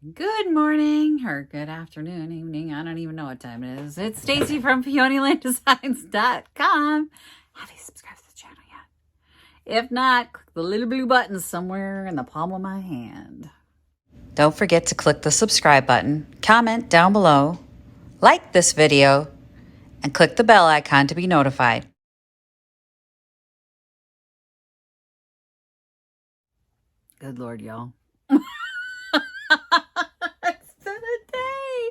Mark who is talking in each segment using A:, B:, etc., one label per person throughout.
A: Good morning or good afternoon, evening. I don't even know what time it is. It's Stacy from PeonyLandDesigns.com. Have you subscribed to the channel yet? If not, click the little blue button somewhere in the palm of my hand. Don't forget to click the subscribe button, comment down below, like this video, and click the bell icon to be notified. Good Lord, y'all. It's been a day.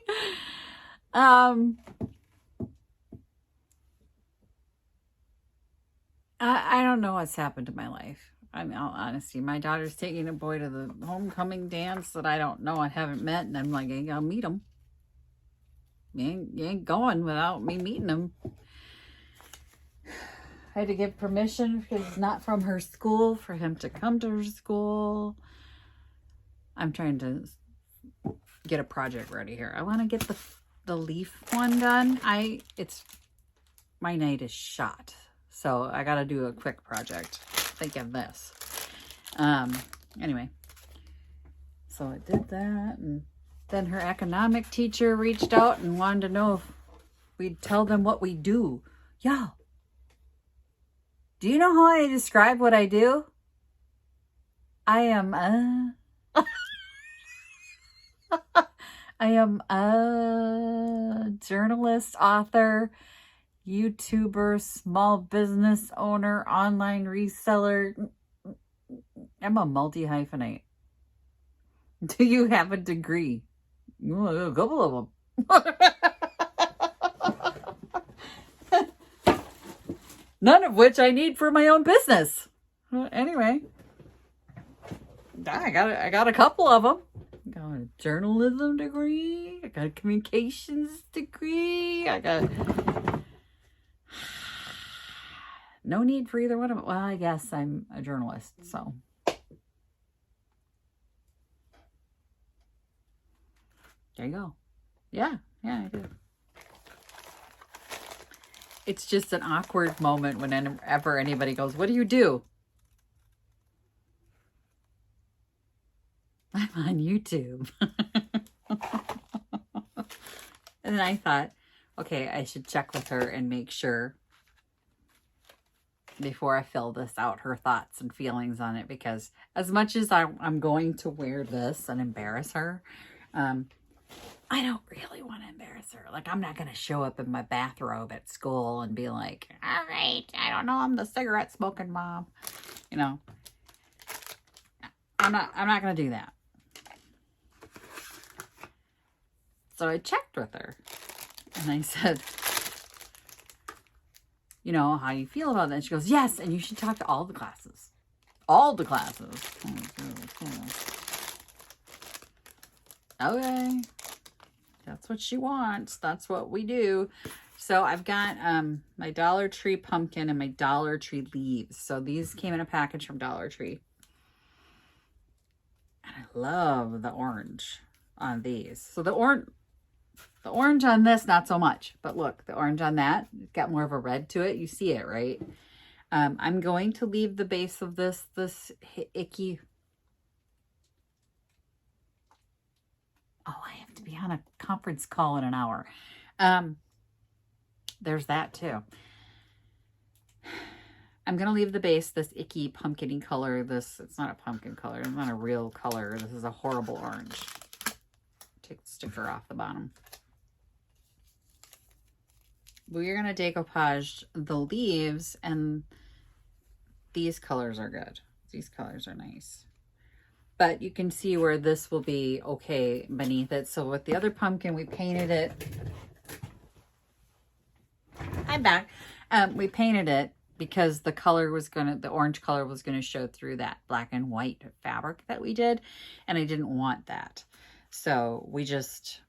A: I don't know what's happened to my life. I mean, all honesty, my daughter's taking a boy to the homecoming dance that I don't know, I haven't met, and I'm like, I gotta meet him. You ain't going without me meeting him. I had to give permission because it's not from her school for him to come to her school. I'm trying to get a project ready here. I want to get the leaf one done. My night is shot. So I got to do a quick project. Think of this. Anyway, so I did that, and then her economic teacher reached out and wanted to know if we'd tell them what we do. Y'all, do you know how I describe what I do? I am a journalist, author, YouTuber, small business owner, online reseller. I'm a multi-hyphenate. Do you have a degree? A couple of them. None of which I need for my own business. Anyway, I got a couple of them. I got a journalism degree. I got a communications degree. I got no need for either one of them. Well, I guess I'm a journalist, so. There you go. Yeah, I do. It's just an awkward moment whenever anybody goes, what do you do? I'm on YouTube. And then I thought, okay, I should check with her and make sure before I fill this out, her thoughts and feelings on it, because as much as I'm going to wear this and embarrass her, I don't really want to embarrass her. Like, I'm not going to show up in my bathrobe at school and be like, all right, I don't know, I'm the cigarette smoking mom. You know, I'm not going to do that. So I checked with her and I said, you know, how do you feel about that? And she goes, yes, and you should talk to all the classes. All the classes. Okay. That's what she wants. That's what we do. So I've got my Dollar Tree pumpkin and my Dollar Tree leaves. So these came in a package from Dollar Tree. And I love the orange on these. So the orange on this, not so much. But look, the orange on that, it's got more of a red to it. You see it, right? I'm going to leave the base of this icky. Oh, I have to be on a conference call in an hour. There's that too. I'm going to leave the base, this icky pumpkin-y color. It's not a pumpkin color. It's not a real color. This is a horrible orange. Take the sticker off the bottom. We're going to decoupage the leaves, and these colors are good. These colors are nice. But you can see where this will be okay beneath it. So with the other pumpkin, we painted it. I'm back. We painted it because the orange color was going to show through that black and white fabric that we did. And I didn't want that. So we just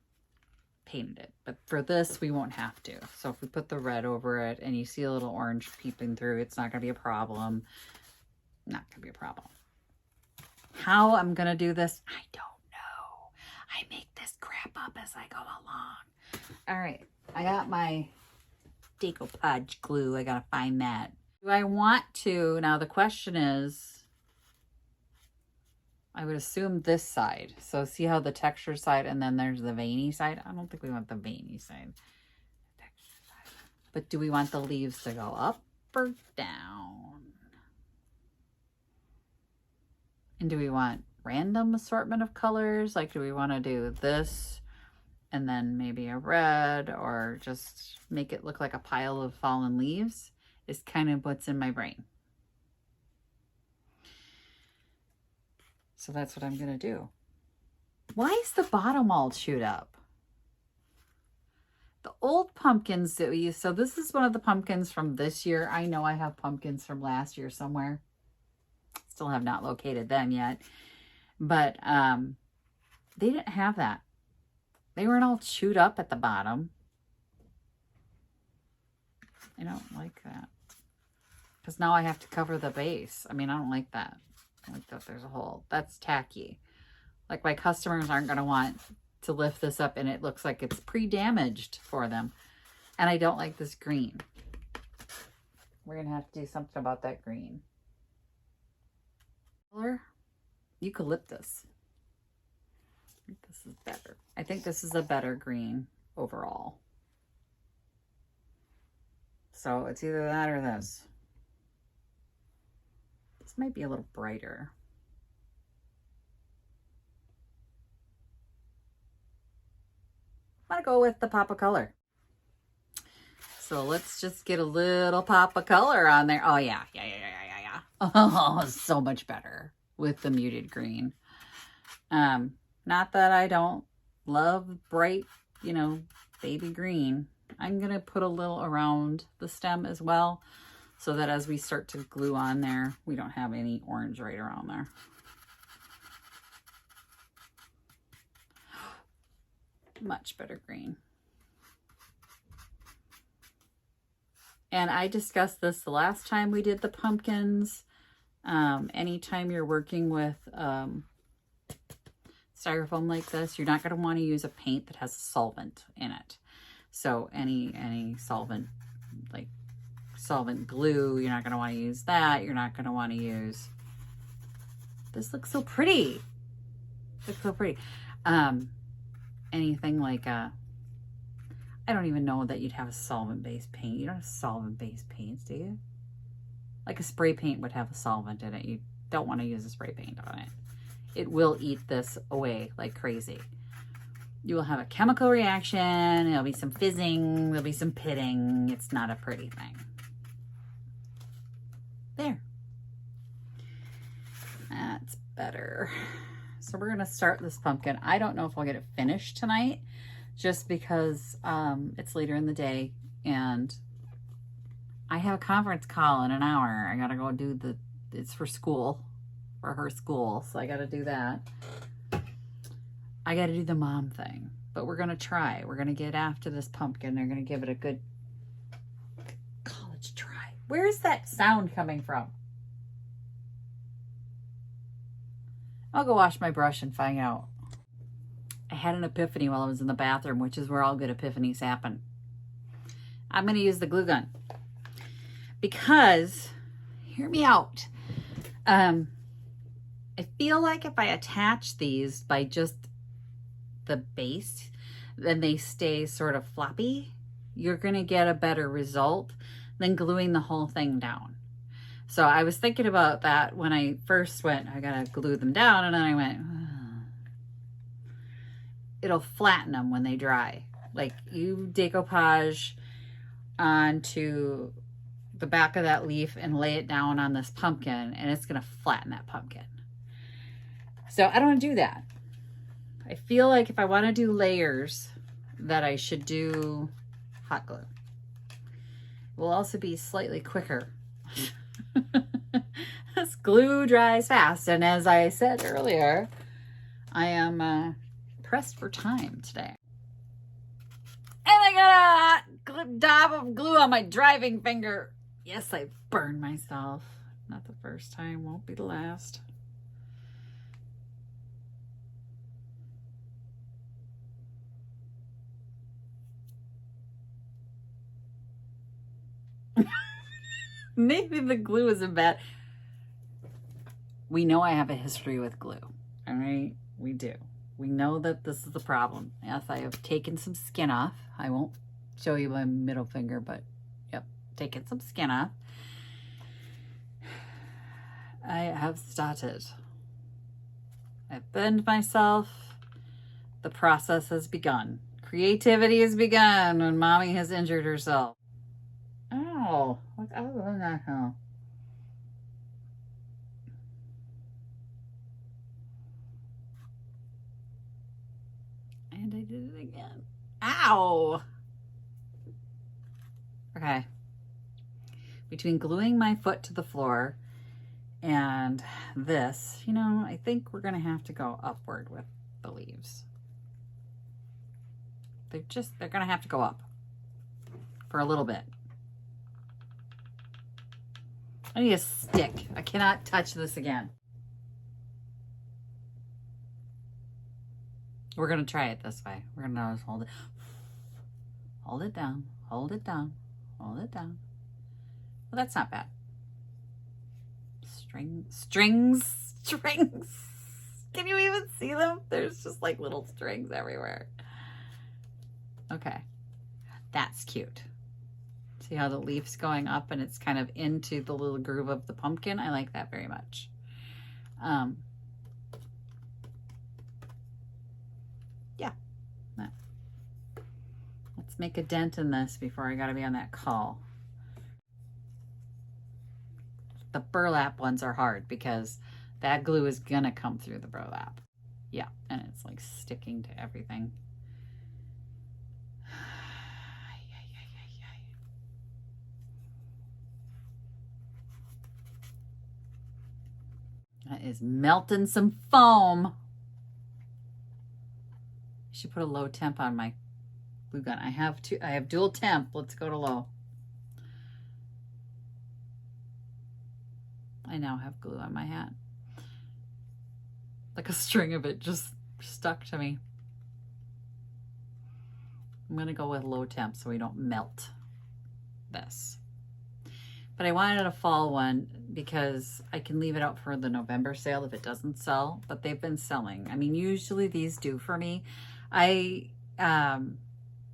A: painted it. But for this, we won't have to. So if we put the red over it and you see a little orange peeping through, it's not going to be a problem. Not going to be a problem. How I'm going to do this, I don't know. I make this crap up as I go along. All right. I got my decoupage glue. I got to find that. Do I want to? Now the question is, I would assume this side. So see how the texture side and then there's the veiny side? I don't think we want the veiny side. But do we want the leaves to go up or down? And do we want random assortment of colors? Like, do we want to do this and then maybe a red, or just make it look like a pile of fallen leaves? Is kind of what's in my brain. So that's what I'm going to do. Why is the bottom all chewed up? The old pumpkins that we used, so this is one of the pumpkins from this year. I know I have pumpkins from last year somewhere. Still have not located them yet. But they didn't have that. They weren't all chewed up at the bottom. I don't like that. Because now I have to cover the base. I mean, I don't like that. I like that there's a hole. That's tacky. Like, my customers aren't going to want to lift this up and it looks like it's pre-damaged for them. And I don't like this green. We're going to have to do something about that green. Color? Eucalyptus. I think this is better. I think this is a better green overall. So it's either that or this. This might be a little brighter. I'm gonna go with the pop of color. So let's just get a little pop of color on there. Oh yeah. Oh, so much better with the muted green. Not that I don't love bright, you know, baby green. I'm gonna put a little around the stem as well, so that as we start to glue on there, we don't have any orange right around there. Much better green. And I discussed this the last time we did the pumpkins. Anytime you're working with styrofoam like this, you're not going to want to use a paint that has a solvent in it. So any solvent, like solvent glue, you're not going to want to use that. You're not going to want to use, this looks so pretty. Looks so pretty. Anything like I don't even know that you'd have a solvent-based paint. You don't have solvent-based paints, do you? Like a spray paint would have a solvent in it. You don't want to use a spray paint on it. It will eat this away like crazy. You will have a chemical reaction. There'll be some fizzing. There'll be some pitting. It's not a pretty thing. There. That's better. So we're going to start this pumpkin. I don't know if I'll get it finished tonight, just because it's later in the day and I have a conference call in an hour. I got to go do it's for school, for her school. So I got to do that. I got to do the mom thing, but we're going to try. We're going to get after this pumpkin. They're going to give it a good college try. Where is that sound coming from? I'll go wash my brush and find out. I had an epiphany while I was in the bathroom, which is where all good epiphanies happen. I'm going to use the glue gun because, hear me out. I feel like if I attach these by just the base, then they stay sort of floppy. You're going to get a better result than gluing the whole thing down. So I was thinking about that when I first went, I got to glue them down, and then I went, it'll flatten them when they dry. Like, you decoupage onto the back of that leaf and lay it down on this pumpkin, and it's going to flatten that pumpkin. So I don't want to do that. I feel like if I want to do layers, that I should do hot glue. It will also be slightly quicker. This glue dries fast, and as I said earlier, I am pressed for time today. And I got a dab of glue on my driving finger. Yes, I burned myself. Not the first time, won't be the last. Maybe the glue isn't bad. We know I have a history with glue. All right, we do. We know that this is the problem. Yes, I have taken some skin off. I won't show you my middle finger, but yep, taken some skin off. I have started. I've burned myself. The process has begun. Creativity has begun when mommy has injured herself. Oh, what other than that, huh? And I did it again. Ow! Okay. Between gluing my foot to the floor and this, you know, I think we're going to have to go upward with the leaves. They're going to have to go up for a little bit. I need a stick. I cannot touch this again. We're going to try it this way. We're going to hold it. Hold it down. Hold it down. Hold it down. Well, that's not bad. Strings. Can you even see them? There's just like little strings everywhere. Okay. That's cute. See how the leaf's going up and it's kind of into the little groove of the pumpkin? I like that very much. Yeah. Let's make a dent in this before I gotta be on that call. The burlap ones are hard because that glue is gonna come through the burlap. Yeah, and it's like sticking to everything. That is melting some foam. I should put a low temp on my glue gun. I have dual temp. Let's go to low. I now have glue on my hat. Like a string of it just stuck to me. I'm gonna go with low temp so we don't melt this. But I wanted a fall one because I can leave it out for the November sale if it doesn't sell, but they've been selling. I mean, usually these do for me. I, a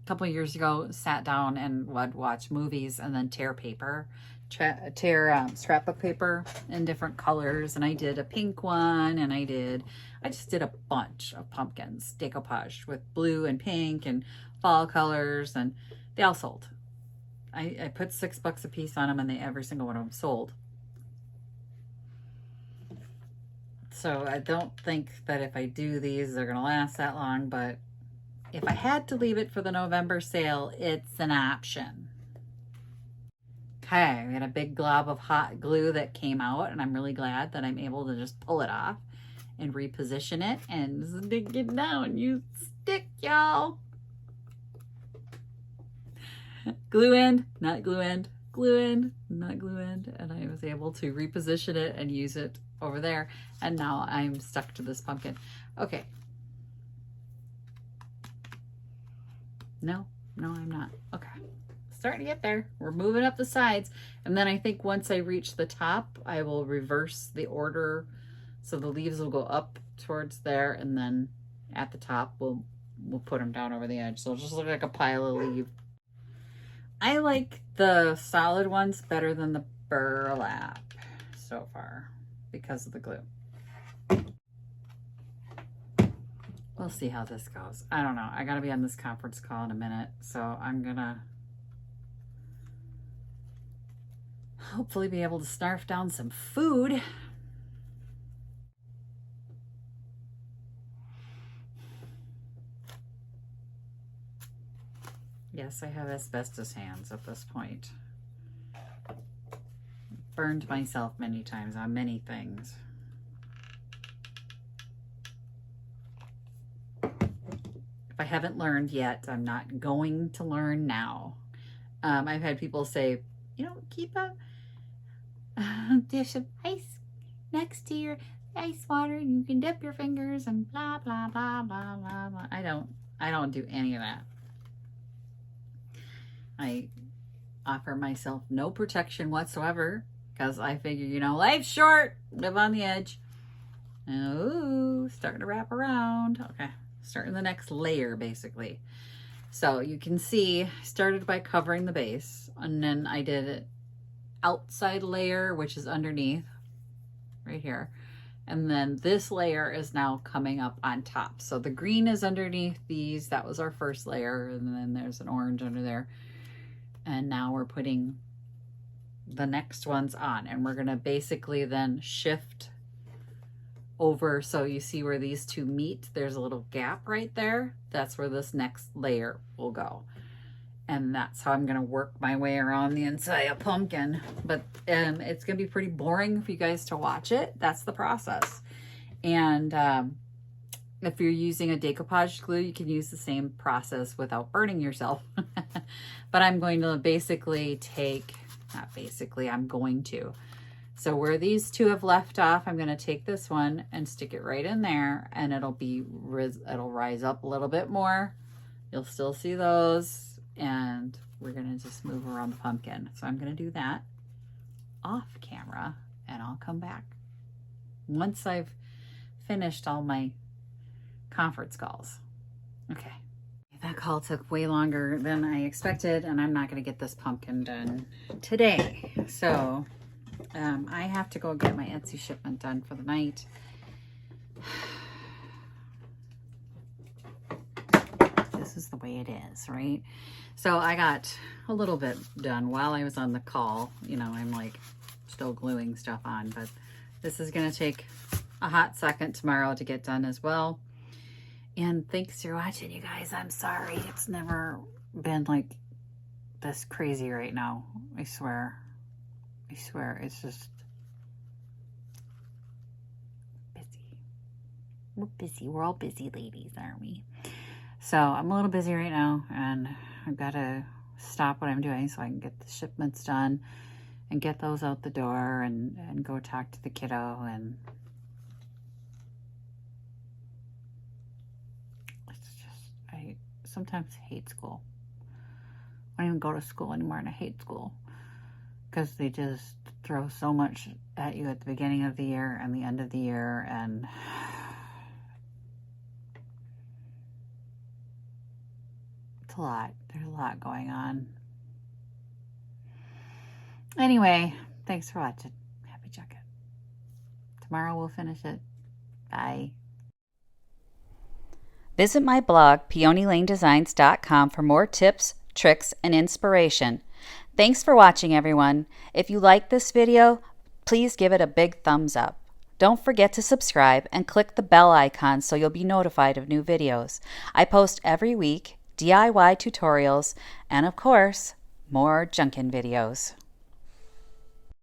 A: couple of years ago, sat down and would watch movies and then tear paper, scrapbook paper in different colors. And I did a pink one and I just did a bunch of pumpkins, decoupage with blue and pink and fall colors, and they all sold. I put $6 a piece on them and every single one of them sold. So I don't think that if I do these, they're going to last that long, but if I had to leave it for the November sale, it's an option. Okay, we had a big glob of hot glue that came out, and I'm really glad that I'm able to just pull it off and reposition it and stick it down. You stick, y'all. Glue end, not glue end, glue end, not glue end. And I was able to reposition it and use it over there. And now I'm stuck to this pumpkin. Okay. No, I'm not. Okay. Starting to get there. We're moving up the sides. And then I think once I reach the top, I will reverse the order. So the leaves will go up towards there. And then at the top, we'll put them down over the edge. So it'll just look like a pile of leaves. I like the solid ones better than the burlap so far because of the glue. We'll see how this goes. I don't know. I gotta be on this conference call in a minute, so I'm gonna hopefully be able to snarf down some food. Yes, I have asbestos hands at this point. Burned myself many times on many things. If I haven't learned yet, I'm not going to learn now. I've had people say, you know, keep a dish of ice next to your ice water and you can dip your fingers and blah, blah, blah, blah, blah, blah. I don't do any of that. I offer myself no protection whatsoever because I figure, you know, life's short, live on the edge. And, ooh, start starting to wrap around. Okay, starting the next layer basically. So you can see I started by covering the base, and then I did an outside layer, which is underneath right here. And then this layer is now coming up on top. So the green is underneath these. That was our first layer. And then there's an orange under there. And now we're putting the next ones on. And we're going to basically then shift over. So you see where these two meet, there's a little gap right there. That's where this next layer will go. And that's how I'm going to work my way around the inside of pumpkin. But it's going to be pretty boring for you guys to watch it. That's the process. And if you're using a decoupage glue, you can use the same process without burning yourself. But I'm going to basically I'm going to. So where these two have left off, I'm going to take this one and stick it right in there, and it'll rise up a little bit more. You'll still see those, and we're going to just move around the pumpkin. So I'm going to do that off camera, and I'll come back once I've finished all my conference calls. Okay. That call took way longer than I expected, and I'm not going to get this pumpkin done today. So I have to go get my Etsy shipment done for the night. This is the way it is, right? So I got a little bit done while I was on the call. You know, I'm like still gluing stuff on, but this is going to take a hot second tomorrow to get done as well. And thanks for watching, you guys. I'm sorry. It's never been like this crazy right now. I swear. It's just busy. We're busy. We're all busy ladies, aren't we? So I'm a little busy right now, and I've got to stop what I'm doing so I can get the shipments done and get those out the door and go talk to the kiddo. And it's just, I sometimes hate school. I don't even go to school anymore, and I hate school because they just throw so much at you at the beginning of the year and the end of the year, and it's a lot. There's a lot going on. Anyway, thanks for watching. Happy checking. Tomorrow we'll finish it. Bye.
B: Visit my blog, peonylanedesigns.com, for more tips, tricks, and inspiration. Thanks for watching, everyone. If you like this video, please give it a big thumbs up. Don't forget to subscribe and click the bell icon so you'll be notified of new videos. I post every week DIY tutorials and, of course, more junkin' videos.